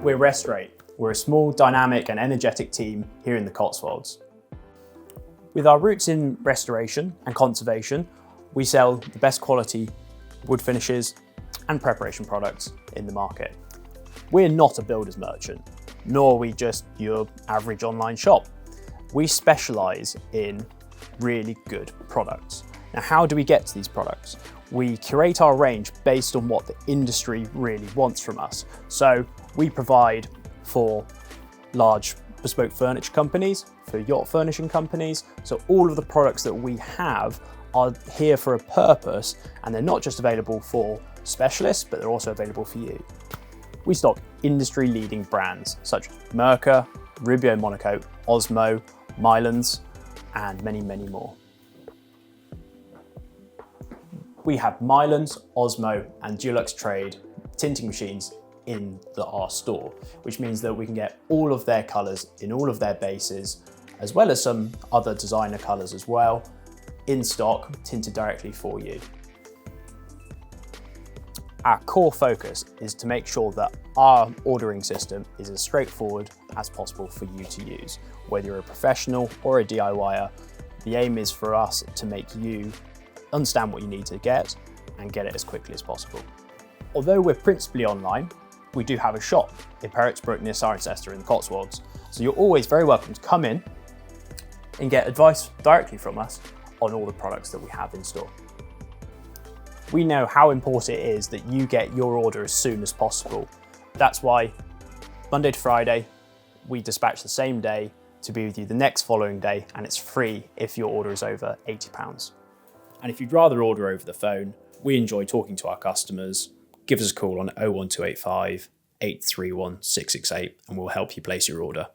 We're Restorate. We're a small, dynamic and energetic team here in the Cotswolds. With our roots in restoration and conservation, we sell the best quality wood finishes and preparation products in the market. We're not a builder's merchant, nor are we just your average online shop. We specialise in really good products. Now, how do we get to these products? We curate our range based on what the industry really wants from us. So we provide for large bespoke furniture companies, for yacht furnishing companies. So all of the products that we have are here for a purpose, and they're not just available for specialists, but they're also available for you. We stock industry-leading brands such as Merkur, Rubio Monaco, Osmo, Mylands, and many, many more. We have Mylands, Osmo, and Dulux Trade tinting machines in our store, which means that we can get all of their colours in all of their bases, as well as some other designer colours as well, in stock, tinted directly for you. Our core focus is to make sure that our ordering system is as straightforward as possible for you to use. Whether you're a professional or a DIYer, the aim is for us to make you understand what you need to get and get it as quickly as possible. Although we're principally online, we do have a shop in Perrott, Brook near Cirencester in the Cotswolds. So you're always very welcome to come in and get advice directly from us on all the products that we have in store. We know how important it is that you get your order as soon as possible. That's why Monday to Friday, we dispatch the same day to be with you the next following day, and it's free if your order is over £80. And if you'd rather order over the phone, we enjoy talking to our customers. Give us a call on 01285 831 668 and we'll help you place your order.